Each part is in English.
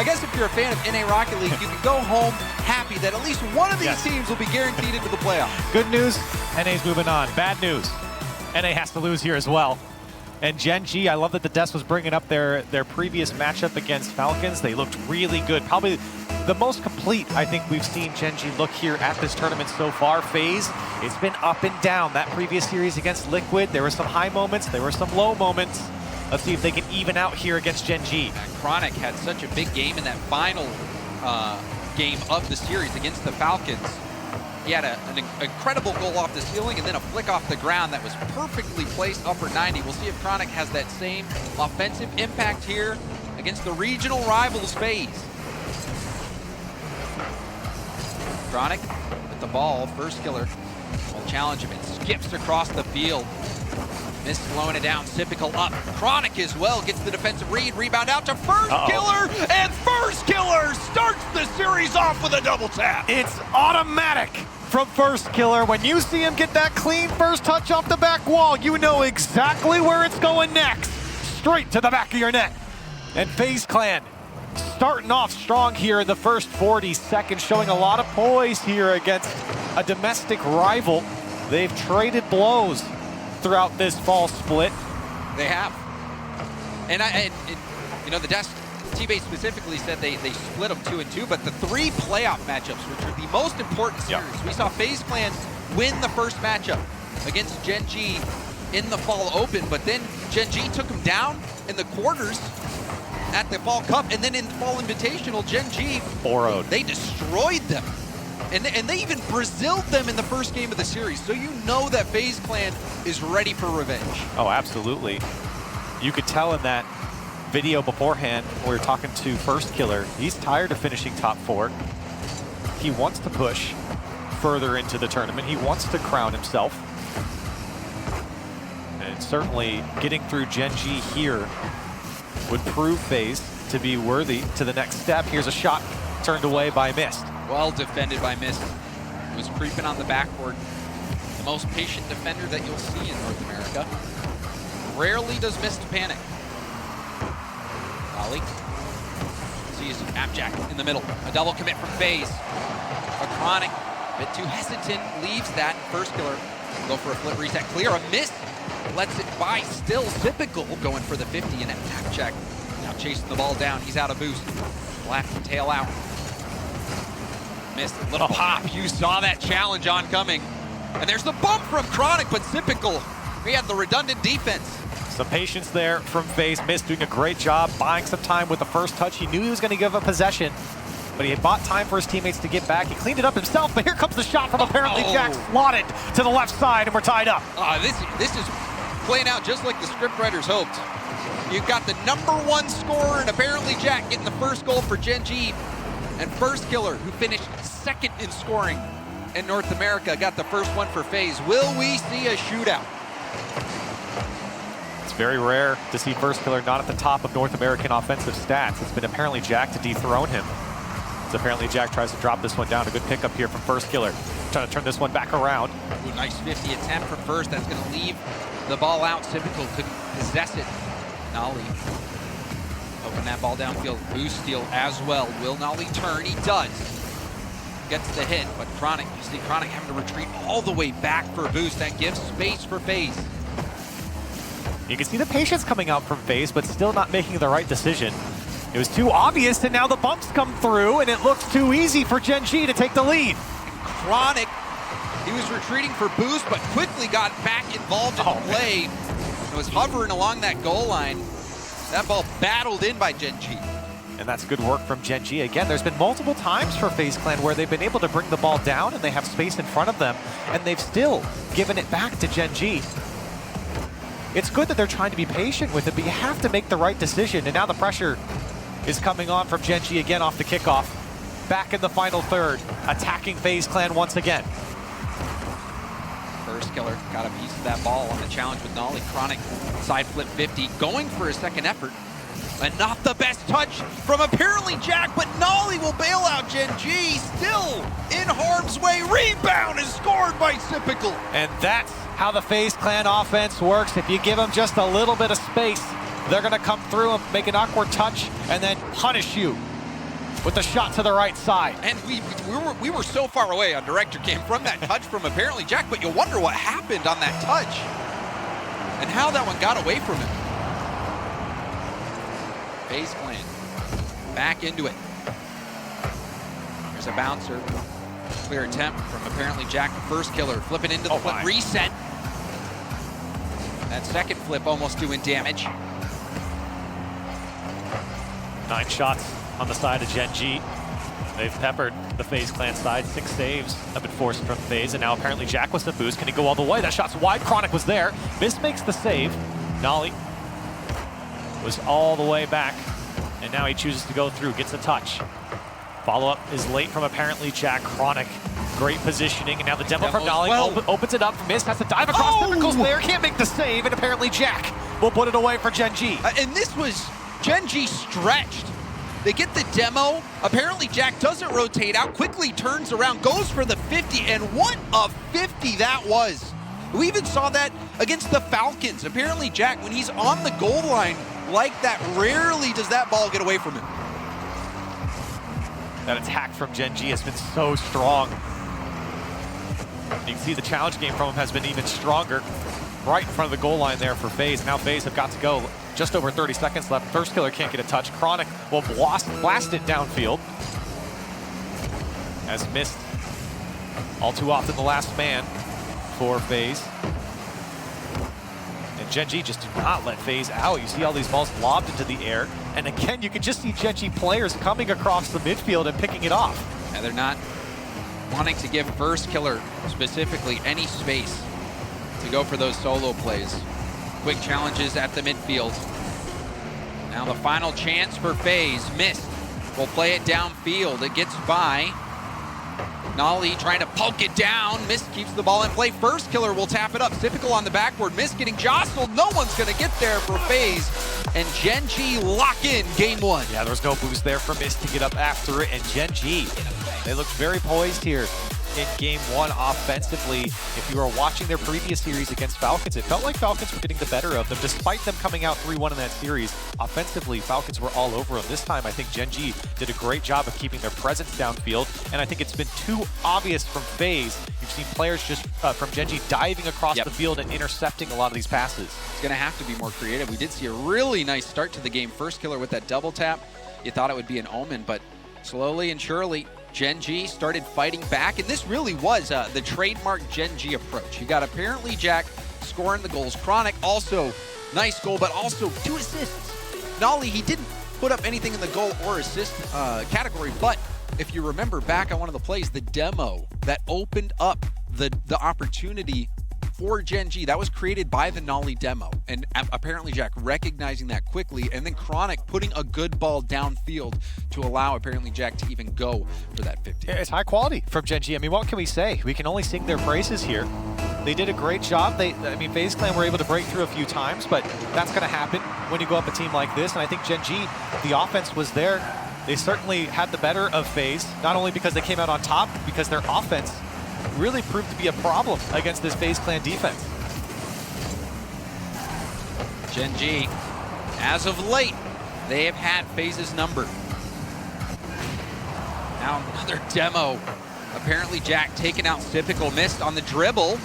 I guess if you're a fan of NA Rocket League, you can go home happy that at least one of these teams will be guaranteed into the playoffs. Good news, NA's moving on. Bad news, NA has to lose here as well. And Gen.G, I love that the Des was bringing up their previous matchup against Falcons. They looked really good. Probably the most complete I think we've seen Gen.G look here at this tournament so far. FaZe, it's been up and down. That previous series against Liquid, there were some high moments, there were some low moments. Let's see if they can even out here against Gen.G. Chronic had such a big game in that final game of the series against the Falcons. He had an incredible goal off the ceiling and then a flick off the ground that was perfectly placed upper 90. We'll see if Chronic has that same offensive impact here against the regional rivals FaZe. Chronic with the ball, first killer will challenge him. It skips across the field. Mist slowing it down, Typical up. Chronic as well, gets the defensive read, rebound out to first killer, and first killer starts the series off with a double tap. It's automatic from first killer. When you see him get that clean first touch off the back wall, you know exactly where it's going next. Straight to the back of your net. And FaZe Clan starting off strong here in the first 40 seconds, showing a lot of poise here against a domestic rival. They've traded blows throughout this fall split. They have. And you know, the desk teammate specifically said they split them 2-2, but the 3 playoff matchups, which are the most important series, we saw FaZe Clan win the first matchup against Gen.G in the Fall Open, but then Gen.G took them down in the quarters at the Fall Cup, and then in the Fall Invitational, Gen.G, they destroyed them. And they even Braziled them in the first game of the series. So you know that FaZe Clan is ready for revenge. Oh, absolutely. You could tell in that video beforehand, we were talking to First Killer, he's tired of finishing top 4. He wants to push further into the tournament. He wants to crown himself. And certainly getting through Gen.G here would prove FaZe to be worthy to the next step. Here's a shot turned away by Mist. Well defended by Mist. He was creeping on the backboard. The most patient defender that you'll see in North America. Rarely does Mist panic. Ollie sees apparentlyJack in the middle. A double commit from FaZe. A Chronic, a bit too hesitant, leaves that. First killer, go for a flip reset clear. A Mist lets it by still. Typical going for the 50, and apparentlyJack now chasing the ball down. He's out of boost. Black tail out. Missed a little pop. You saw that challenge oncoming. And there's the bump from Chronic, but Typical, he had the redundant defense. Some patience there from FaZe. Mist doing a great job buying some time with the first touch. He knew he was going to give up possession, but he had bought time for his teammates to get back. He cleaned it up himself, but here comes the shot from apparentlyJack, slotted to the left side, and we're tied up. This is playing out just like the scriptwriters hoped. You've got the #1 scorer and apparentlyJack getting the first goal for Gen.G, and First Killer, who finished second in scoring in North America, got the first one for FaZe. Will we see a shootout? It's very rare to see First Killer not at the top of North American offensive stats. It's been apparentlyJack to dethrone him. So apparentlyJack tries to drop this one down. A good pickup here from First Killer. Trying to turn this one back around. Ooh, nice 50 attempt from First. That's going to leave the ball out. Typical couldn't possess it. Nolly open that ball downfield. Boost steal as well. Will Nolly turn? He does. Gets the hit, but Chronic, you see Chronic having to retreat all the way back for a boost. That gives space for FaZe. You can see the patience coming out from FaZe, but still not making the right decision. It was too obvious, and now the bumps come through, and it looks too easy for Gen.G to take the lead. Chronic, he was retreating for boost, but quickly got back involved in the play. It was hovering along that goal line. That ball battled in by Gen.G. And that's good work from Gen.G. Again, there's been multiple times for FaZe Clan where they've been able to bring the ball down and they have space in front of them, and they've still given it back to Gen.G. It's good that they're trying to be patient with it, but you have to make the right decision. And now the pressure is coming on from Gen.G again off the kickoff. Back in the final third, attacking FaZe Clan once again. First Killer got a piece of that ball on the challenge with Nolly. Chronic side flip 50, going for a second effort. And not the best touch from apparentlyJack, but Nolly will bail out Gen.G. Still in harm's way. Rebound is scored by Typical. And that's how the FaZe Clan offense works. If you give them just a little bit of space, they're going to come through and make an awkward touch and then punish you with the shot to the right side. And we were so far away on director cam from that touch from apparentlyJack, but you wonder what happened on that touch and how that one got away from him. FaZe Clan back into it. There's a bouncer. Clear attempt from apparentlyJack, the first killer, flipping into the flip, reset. That second flip almost doing damage. 9 shots on the side of Gen.G. They've peppered the FaZe Clan side. 6 saves have been forced from FaZe, and now apparentlyJack was the boost. Can he go all the way? That shot's wide. Chronic was there. Miss makes the save. Nolly was all the way back, and now he chooses to go through, gets a touch. Follow-up is late from apparentlyJack. Chronic, great positioning, and now the demo from Nolly opens it up. Miss has to dive across. Typical's there, can't make the save, and apparentlyJack will put it away for Gen.G. And this was Gen.G stretched. They get the demo. apparentlyJack doesn't rotate out, quickly turns around, goes for the 50, and what a 50 that was. We even saw that against the Falcons. apparentlyJack, when he's on the goal line like that, rarely does that ball get away from him. That attack from Gen.G has been so strong. You can see the challenge game from him has been even stronger. Right in front of the goal line there for FaZe. Now FaZe have got to go. Just over 30 seconds left. First killer can't get a touch. Chronic will blast it downfield. Has missed all too often the last man for FaZe. And Gen.G just do not let FaZe out. You see all these balls lobbed into the air. And again, you can just see Gen.G players coming across the midfield and picking it off. And they're not wanting to give first killer specifically any space to go for those solo plays. Quick challenges at the midfield. Now the final chance for FaZe. Missed. Will play it downfield. It gets by. Nolly trying to poke it down. Mist keeps the ball in play. First killer will tap it up. Typical on the backboard. Mist getting jostled. No one's going to get there for FaZe. And Gen.G lock in game 1. Yeah, there was no boost there for Mist to get up after it. And Gen.G, they looked very poised here in game 1 offensively. If you were watching their previous series against Falcons, it felt like Falcons were getting the better of them. Despite them coming out 3-1 in that series, offensively, Falcons were all over them. This time, I think Gen.G did a great job of keeping their presence downfield, and I think it's been too obvious from FaZe. You've seen players just from Gen.G diving across the field and intercepting a lot of these passes. It's going to have to be more creative. We did see a really nice start to the game. First killer with that double tap. You thought it would be an omen, but slowly and surely, Gen.G started fighting back, and this really was the trademark Gen.G approach. You got apparentlyJack scoring the goals. Chronic also nice goal, but also 2 assists. Nolly, he didn't put up anything in the goal or assist category, but if you remember back on one of the plays, the demo that opened up the opportunity for Gen.G, that was created by the Nolly demo, and apparentlyJack recognizing that quickly, and then Chronic putting a good ball downfield to allow apparentlyJack to even go for that 50. It's high quality from Gen.G. I mean, what can we say? We can only sing their praises here. They did a great job. I mean, FaZe Clan were able to break through a few times, but that's going to happen when you go up a team like this. And I think Gen.G, the offense was there. They certainly had the better of FaZe, not only because they came out on top, because their offense really proved to be a problem against this FaZe Clan defense. Gen.G, as of late, they have had FaZe's number. Now another demo. apparentlyJack taking out Typical. Missed on the dribble.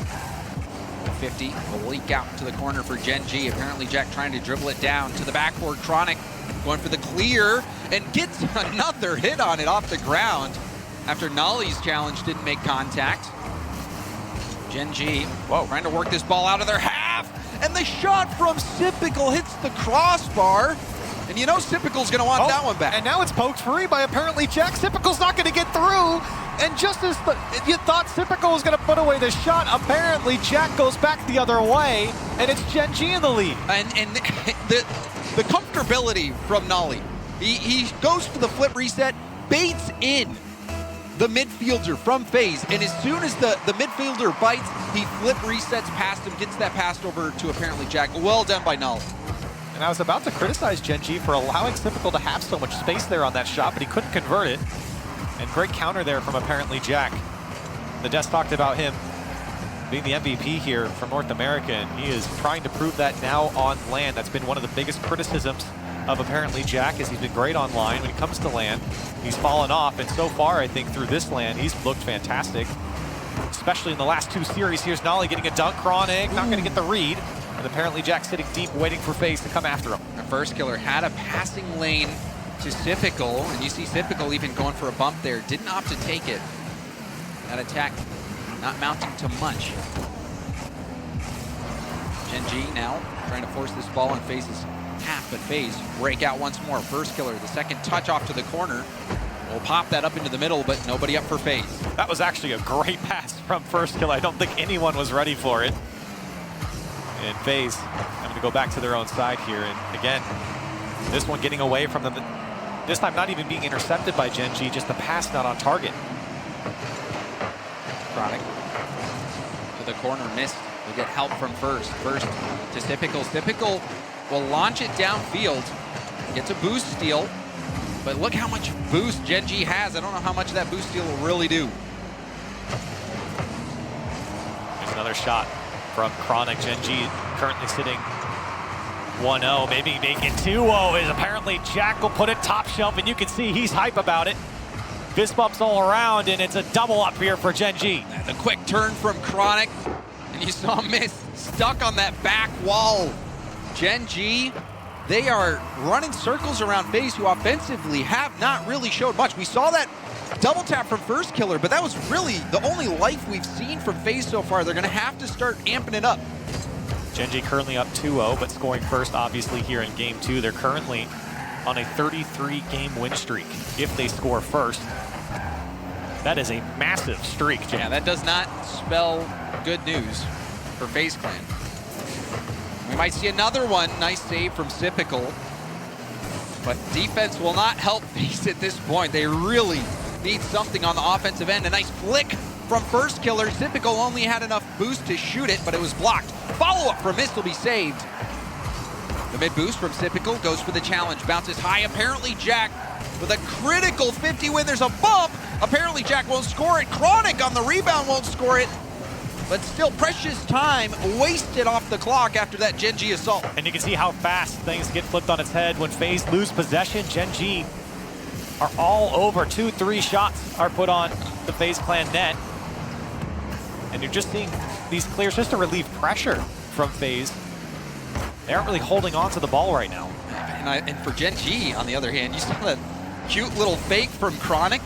50 will leak out to the corner for Gen.G. apparentlyJack trying to dribble it down to the backboard. Chronic going for the clear and gets another hit on it off the ground after Nolly's challenge didn't make contact. Gen.G trying to work this ball out of their half, and the shot from Typical hits the crossbar. And you know Typical's going to want that one back. And now it's poked free by apparentlyJack. Typical's not going to get through. And just as you thought Typical was going to put away the shot, apparentlyJack goes back the other way, and it's Gen.G in the lead. And the comfortability from Nolly. He goes for the flip reset, baits in the midfielder from FaZe, and as soon as the midfielder bites, he flip resets past him, gets that passed over to apparentlyJack. Well done by Nolly. And I was about to criticize Gen.G for allowing Typical to have so much space there on that shot, but he couldn't convert it. And great counter there from apparentlyJack. The Desk talked about him being the MVP here from North America, and he is trying to prove that now on land. That's been one of the biggest criticisms of apparentlyJack, as he's been great online when it comes to LAN. He's fallen off, and so far, I think through this LAN, he's looked fantastic, especially in the last 2 series. Here's Nolly getting a dunk, Chronic not going to get the read, and apparentlyJack sitting deep, waiting for FaZe to come after him. The first killer had a passing lane to Sypical, and you see Sypical even going for a bump there. Didn't opt to take it. That attack not mounting to much. Gen.G now trying to force this ball on FaZe's half, but FaZe break out once more. First killer, the second touch off to the corner. We'll pop that up into the middle, but nobody up for FaZe. That was actually a great pass from first killer. I don't think anyone was ready for it. And FaZe having to go back to their own side here. And again, this one getting away from them. This time not even being intercepted by Gen.G, just the pass not on target. Chronic to the corner, missed. We'll get help from first. First to Sypical. Sypical will launch it downfield. Gets a boost steal. But look how much boost Gen.G has. I don't know how much that boost steal will really do. There's another shot from Chronic. Gen.G currently sitting 1-0, maybe make it 2-0, as apparentlyJack will put it top shelf, and you can see he's hype about it. Fist bumps all around, and it's a double up here for Gen.G. And the quick turn from Chronic, and you saw him miss, stuck on that back wall. Gen.G, they are running circles around FaZe, who offensively have not really showed much. We saw that double tap from first killer, but that was really the only life we've seen from FaZe so far. They're going to have to start amping it up. Gen.G currently up 2-0, but scoring first, obviously, here in Game 2. They're currently on a 33-game win streak if they score first. That is a massive streak, James. Yeah, that does not spell good news for FaZe Clan. We might see another one. Nice save from Sypical. But defense will not help FaZe at this point. They really need something on the offensive end. A nice flick from first killer. Sypical only had enough boost to shoot it, but it was blocked. Follow-up from Mist will be saved. The mid boost from Sypical goes for the challenge. Bounces high. apparentlyJack with a critical 50 win. There's a bump. apparentlyJack won't score it. Chronic on the rebound won't score it. But still, precious time wasted off the clock after that Gen.G assault. And you can see how fast things get flipped on its head when FaZe lose possession. Gen.G are all over. 2-3 shots are put on the FaZe Clan net. And you're just seeing these clears just to relieve pressure from FaZe. They aren't really holding on to the ball right now. And for Gen.G, on the other hand, you saw that cute little fake from Chronic.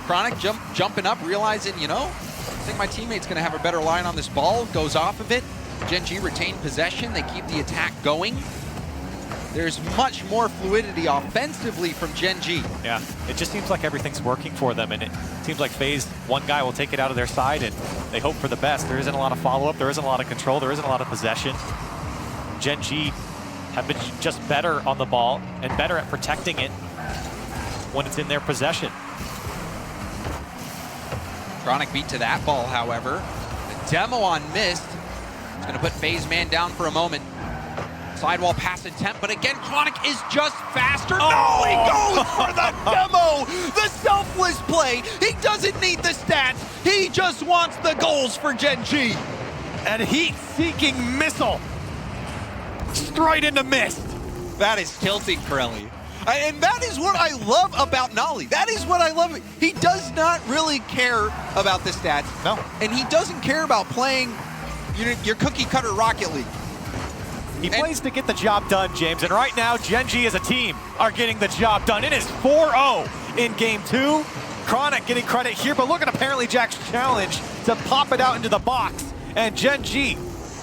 Chronic jumping up, realizing, you know, I think my teammate's going to have a better line on this ball. Goes off of it. Gen.G retain possession. They keep the attack going. There's much more fluidity offensively from Gen.G. Yeah, it just seems like everything's working for them, and it seems like FaZe, one guy will take it out of their side, and they hope for the best. There isn't a lot of follow-up. There isn't a lot of control. There isn't a lot of possession. Gen.G have been just better on the ball and better at protecting it when it's in their possession. Chronic beat to that ball, however. The demo on Mist. It's going to put FaZe man down for a moment. Sidewall pass attempt, but again, Chronic is just faster. Oh! No, he goes for the demo! The selfless play. He doesn't need the stats. He just wants the goals for Gen.G. And heat-seeking missile straight into Mist. That is tilting Corelli. And that is what I love about Nolly. That is what I love. He does not really care about the stats. No. And he doesn't care about playing your cookie-cutter Rocket League. He plays to get the job done, James. And right now, Gen.G as a team are getting the job done. It is 4-0 in Game 2. Chronic getting credit here, but look at apparentlyJack's challenge to pop it out into the box. And Gen.G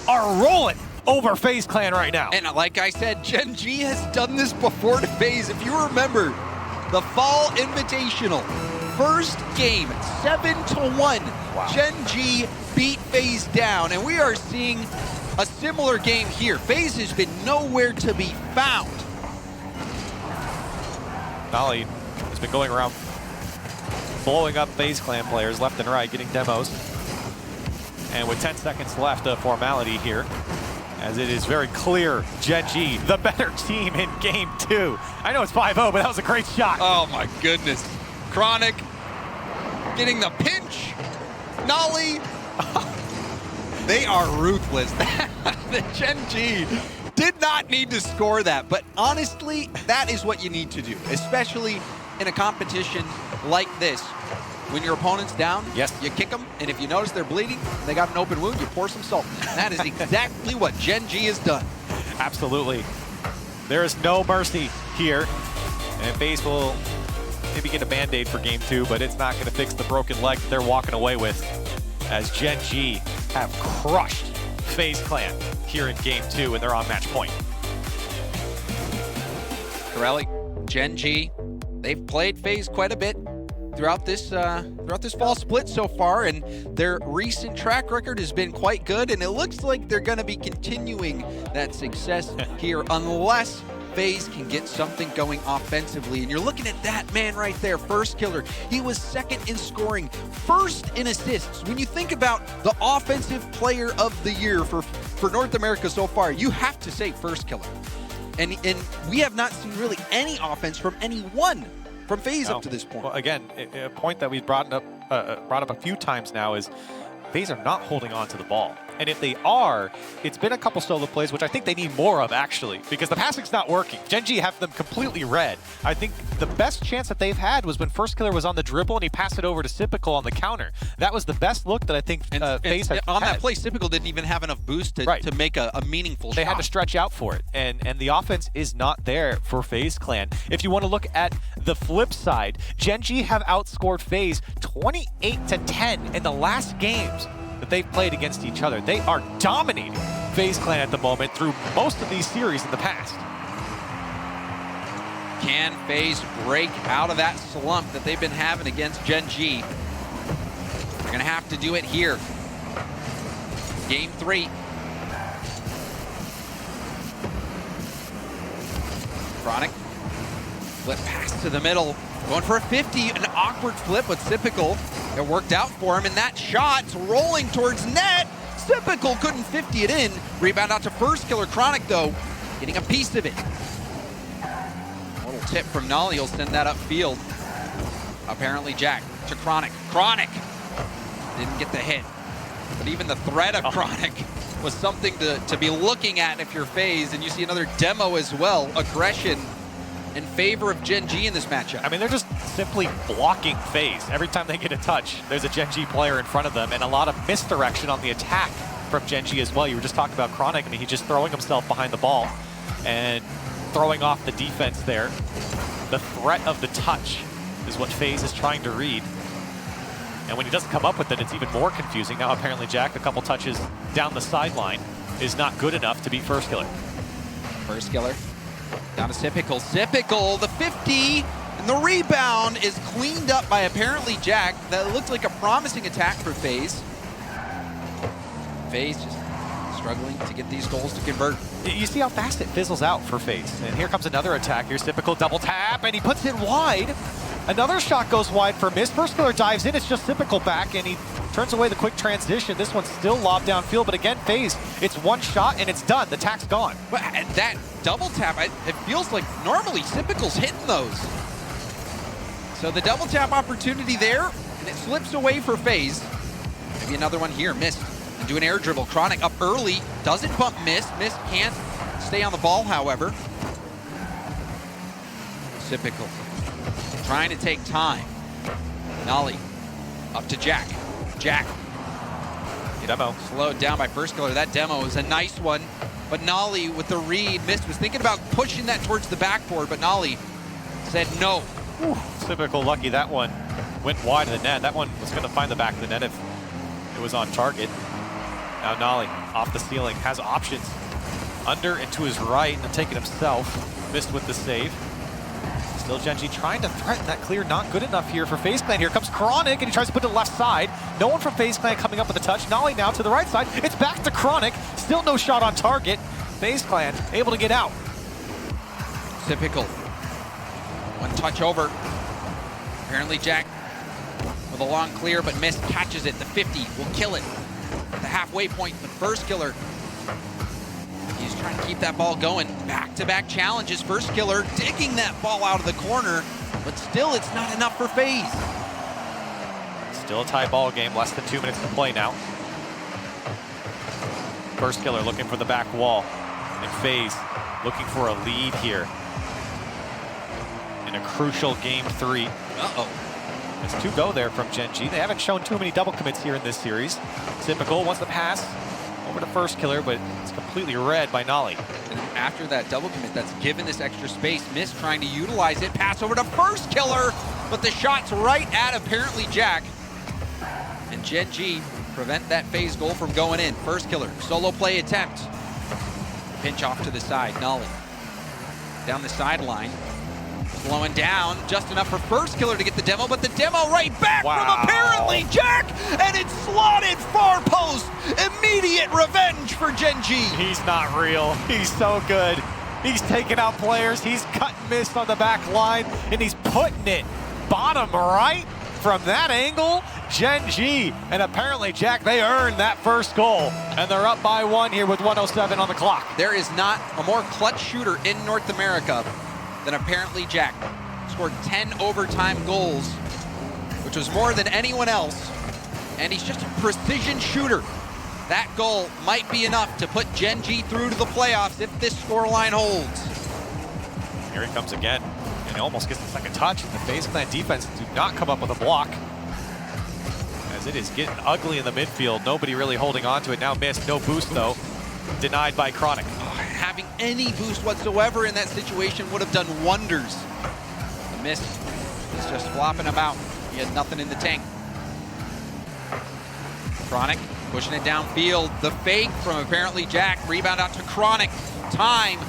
are rolling over FaZe Clan right now. And like I said, Gen.G has done this before to FaZe. If you remember, the Fall Invitational, first game, 7-1. Wow. Gen.G beat FaZe down, and we are seeing a similar game here. FaZe has been nowhere to be found. Nolly has been going around blowing up FaZe Clan players left and right, getting demos. And with 10 seconds left, a formality here, as it is very clear Gen.G, the better team in Game 2. I know it's 5-0, but that was a great shot. Oh my goodness. Chronic getting the pinch. Nolly. They are ruthless. The Gen.G did not need to score that, but honestly, that is what you need to do, especially in a competition like this. When your opponent's down, yes, you kick them, and if you notice they're bleeding, they got an open wound, you pour some salt in. That is exactly what Gen.G has done. Absolutely. There is no mercy here, and FaZe will maybe get a Band-Aid for game 2, but it's not going to fix the broken leg that they're walking away with, as Gen.G have crushed FaZe Clan here in game 2, and they're on match point. Corelli, Gen.G, they've played FaZe quite a bit throughout this fall split so far, and their recent track record has been quite good, and it looks like they're going to be continuing that success here unless FaZe can get something going offensively. And you're looking at that man right there, First Killer. He was second in scoring, first in assists. When you think about the offensive player of the year for North America so far, you have to say First Killer. And we have not seen really any offense from anyone from FaZe up to this point. Well, again, a point that we've brought up a few times now is FaZe are not holding on to the ball. And if they are, it's been a couple solo plays, which I think they need more of, actually, because the passing's not working. Gen.G have them completely red. I think the best chance that they've had was when First Killer was on the dribble and he passed it over to Sypical on the counter. That was the best look that I think FaZe had. On that play, Sypical didn't even have enough boost to make a meaningful shot. They had to stretch out for it, and the offense is not there for FaZe Clan. If you want to look at the flip side, Gen.G have outscored FaZe 28-10 in the last games that they've played against each other. They are dominating FaZe Clan at the moment through most of these series in the past. Can FaZe break out of that slump that they've been having against Gen.G? They're gonna have to do it here. Game 3. Chronic, flip pass to the middle, going for a 50, an awkward flip with Sypical. It worked out for him, and that shot's rolling towards net. Sypical couldn't 50 it in. Rebound out to First Killer. Chronic, though, getting a piece of it. A little tip from Nolly, he'll send that upfield. ApparentlyJack to Chronic. Chronic didn't get the hit, but even the threat of Chronic was something to be looking at if you're FaZe, and you see another demo as well. Aggression in favor of Gen.G in this matchup. I mean, they're just simply blocking FaZe. Every time they get a touch, there's a Gen.G player in front of them, and a lot of misdirection on the attack from Gen.G as well. You were just talking about Chronic. I mean, he's just throwing himself behind the ball and throwing off the defense there. The threat of the touch is what FaZe is trying to read. And when he doesn't come up with it, it's even more confusing. Now, ApparentlyJack, a couple touches down the sideline, is not good enough to beat First Killer. First Killer down to Sypical. Sypical, the 50, and the rebound is cleaned up by ApparentlyJack. That looked like a promising attack for FaZe. FaZe just struggling to get these goals to convert. You see how fast it fizzles out for FaZe. And here comes another attack. Here's Sypical, double tap, and he puts it wide. Another shot goes wide for miss. First Killer dives in. It's just Sypical back, and he turns away the quick transition. This one's still lobbed downfield, but again, FaZe, it's one shot and it's done. The tack's gone. But that double tap, it feels like normally Sypical's hitting those. So the double tap opportunity there, and it slips away for FaZe. Maybe another one here, missed. And do an air dribble. Chronic up early, doesn't bump miss. Miss can't stay on the ball, however. Sypical trying to take time. Nolly up to Jack. Jack. Demo. Slowed down by First Killer. That demo was a nice one. But Nolly with the read missed. Was thinking about pushing that towards the backboard, but Nolly said no. Sypical lucky that one went wide of the net. That one was going to find the back of the net if it was on target. Now Nolly off the ceiling has options. Under and to his right and taking himself. Missed with the save. Still Gen.G trying to threaten that clear. Not good enough here for FaZe Clan. Here comes Chronic, and he tries to put it to the left side. No one from FaZe Clan coming up with a touch. Nolly now to the right side. It's back to Chronic. Still no shot on target. FaZe Clan able to get out. Sypical. One touch over. ApparentlyJack with a long clear, but missed. Catches it. The 50 will kill it. At the halfway point, the First Killer. He's trying to keep that ball going. Back-to-back challenges. First Killer digging that ball out of the corner, but still it's not enough for FaZe. Still a tie ball game, less than 2 minutes to play now. First Killer looking for the back wall. And FaZe looking for a lead here in a crucial game 3. Uh-oh. There's 2 go there from Gen.G. They haven't shown too many double commits here in this series. Typical, wants the pass over to first killer, but it's completely read by Nolly. And after that double commit that's given this extra space, Mist trying to utilize it, pass over to first killer, but the shot's right at apparentlyJack. And Gen.G prevent that FaZe goal from going in. First killer, solo play attempt. Pinch off to the side, Nolly. Down the sideline, slowing down, just enough for first killer to get the demo, but the demo right back from apparentlyJack, and it's slotted far post. Immediate revenge for Gen.G. He's not real. He's so good. He's taking out players. He's cutting Mist on the back line, and he's putting it bottom right from that angle. Gen.G and apparentlyJack, they earned that first goal, and they're up by 1 here with 1:07 on the clock. There is not a more clutch shooter in North America than apparentlyJack. Scored 10 overtime goals, which was more than anyone else, and he's just a precision shooter. That goal might be enough to put Gen.G through to the playoffs if this scoreline holds. Here he comes again, and he almost gets the second touch. The FaZe Clan defense do not come up with a block, as it is getting ugly in the midfield. Nobody really holding on to it. Now Mist, no boost though, denied by Chronic. Having any boost whatsoever in that situation would have done wonders. The Mist is just flopping about. He had nothing in the tank. Chronic pushing it downfield. The fake from apparentlyJack. Rebound out to Chronic. Time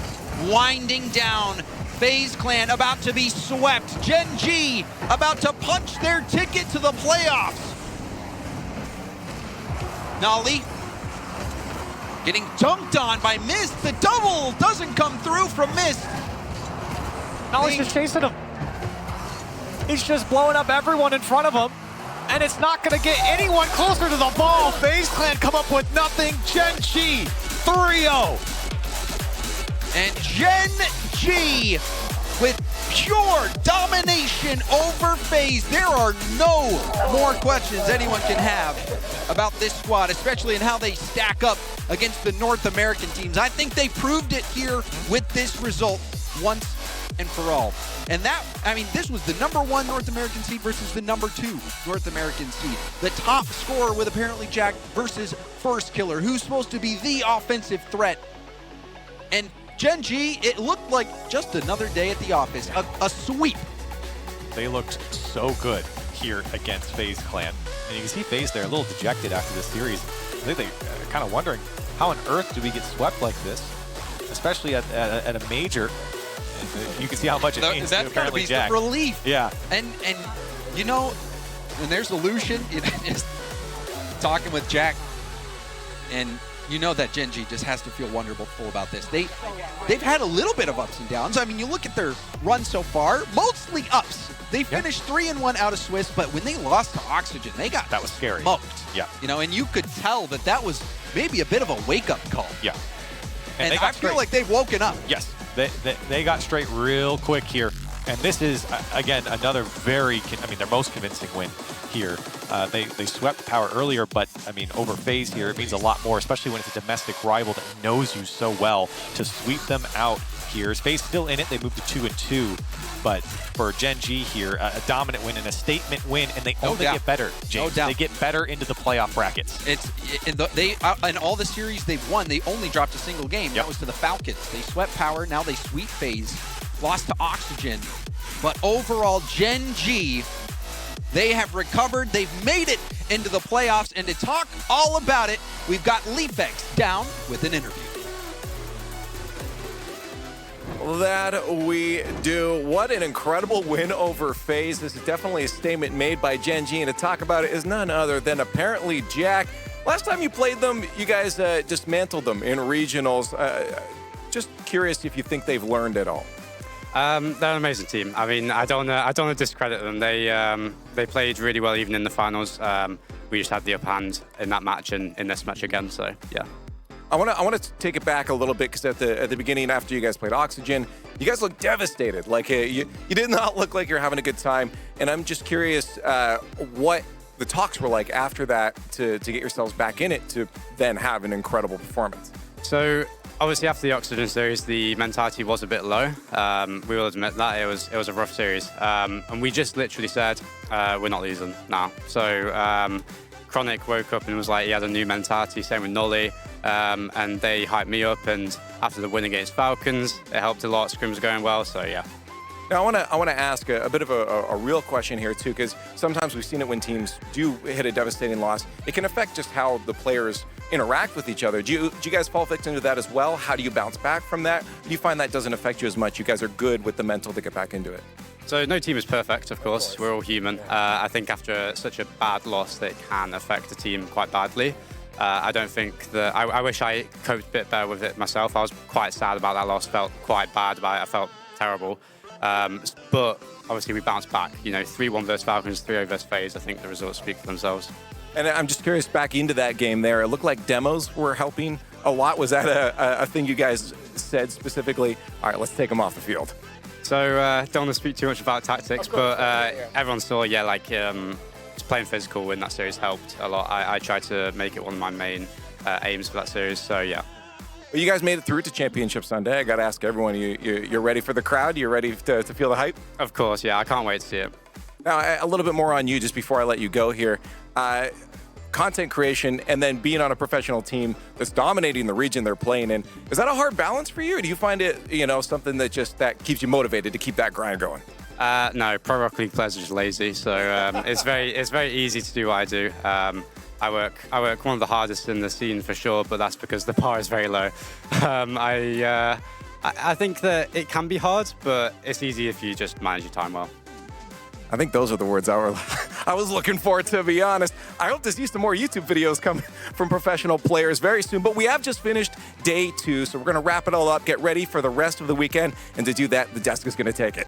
winding down. FaZe Clan about to be swept. Gen.G about to punch their ticket to the playoffs. Nolly getting dunked on by Mist. The double doesn't come through from Mist. Nolly's just chasing him. He's just blowing up everyone in front of him, and it's not going to get anyone closer to the ball. FaZe Clan come up with nothing. Gen.G 3-0. And Gen.G with pure domination over FaZe. There are no more questions anyone can have about this squad, especially in how they stack up against the North American teams. I think they proved it here with this result once and for all. And that, I mean, this was the #1 North American seed versus the #2 North American seed. The top scorer with apparentlyJack versus first killer, who's supposed to be the offensive threat. And Gen.G, it looked like just another day at the office, a sweep. They looked so good here against FaZe Clan. And you can see FaZe there a little dejected after this series. I think they're kind of wondering, how on earth do we get swept like this? Especially at a major. And you can see how much it means to That's gotta be apparentlyJack. some relief. Yeah. And you know, when there's illusion, is talking with Jack, and you know that Gen.G just has to feel wonderful about this. They've had a little bit of ups and downs. I mean, you look at their run so far, mostly ups. They finished 3-1 out of Swiss, but when they lost to Oxygen, they got that was scary. Smoked. Yeah. You know, and you could tell that that was maybe a bit of a wake-up call. Yeah. And I feel like they've woken up. Yes. They got straight real quick here. And this is, again, another their most convincing win here. They swept Power earlier, but, I mean, over FaZe here, it means a lot more, especially when it's a domestic rival that knows you so well. To sweep them out here. Is FaZe still in it? They moved to 2-2. But for Gen.G here, a dominant win and a statement win, and they only get better, James. They get better into the playoff brackets. In all the series they've won, they only dropped a single game. That was to the Falcons. They swept Power, now they sweep FaZe. Lost to Oxygen, but overall Gen.G, they have recovered. They've made it into the playoffs, and to talk all about it, we've got Leafex down with an interview. That we do. What an incredible win over FaZe. This is definitely a statement made by Gen.G, and to talk about it is none other than apparentlyJack. Last time you played them, you guys dismantled them in regionals. Just curious if you think they've learned at all. They're an amazing team. I mean, I don't want to discredit them. They played really well even in the finals. We just had the upper hand in that match and in this match again. So yeah. I want to take it back a little bit, because at the beginning, after you guys played Oxygen, you guys looked devastated. Like you did not look like you're having a good time. And I'm just curious what the talks were like after that to get yourselves back in it to then have an incredible performance. So Obviously, after the Oxygen series, the mentality was a bit low. We will admit that it was a rough series, and we just literally said we're not losing now. So Chronic woke up and was like he had a new mentality. Same with Nolly, and they hyped me up. And after the win against Falcons, it helped a lot. Scrims going well, so yeah. Now, I want to ask a bit of a real question here, too, because sometimes we've seen it when teams do hit a devastating loss. It can affect just how the players interact with each other. Do you guys fall victim to that as well? How do you bounce back from that? Do you find that doesn't affect you as much? You guys are good with the mental to get back into it. So no team is perfect, of course. We're all human. I think after such a bad loss, that can affect the team quite badly. I don't think that... I wish I coped a bit better with it myself. I was quite sad about that loss, felt quite bad about it. I felt terrible. But obviously we bounced back. You know, 3-1 versus Falcons, 3-0 versus FaZe. I think the results speak for themselves. And I'm just curious, back into that game there, it looked like demos were helping a lot. Was that a thing you guys said specifically? All right, let's take them off the field. So don't want to speak too much about tactics, but everyone saw, yeah, like just playing physical in that series helped a lot. I tried to make it one of my main aims for that series, so yeah. Well, you guys made it through to Championship Sunday. I got to ask everyone, you're ready for the crowd? You're ready to feel the hype? Of course, yeah. I can't wait to see it. Now, a little bit more on you just before I let you go here. Content creation and then being on a professional team that's dominating the region they're playing in. Is that a hard balance for you? Or do you find it, something that keeps you motivated to keep that grind going? No, Pro Rocket League players are just lazy, so it's very easy to do what I do. I work one of the hardest in the scene for sure, but that's because the bar is very low. I think that it can be hard, but it's easy if you just manage your time well. I think those are the words I was looking for, to be honest. I hope to see some more YouTube videos come from professional players very soon. But we have just finished day 2, so we're going to wrap it all up, get ready for the rest of the weekend. And to do that, the desk is going to take it.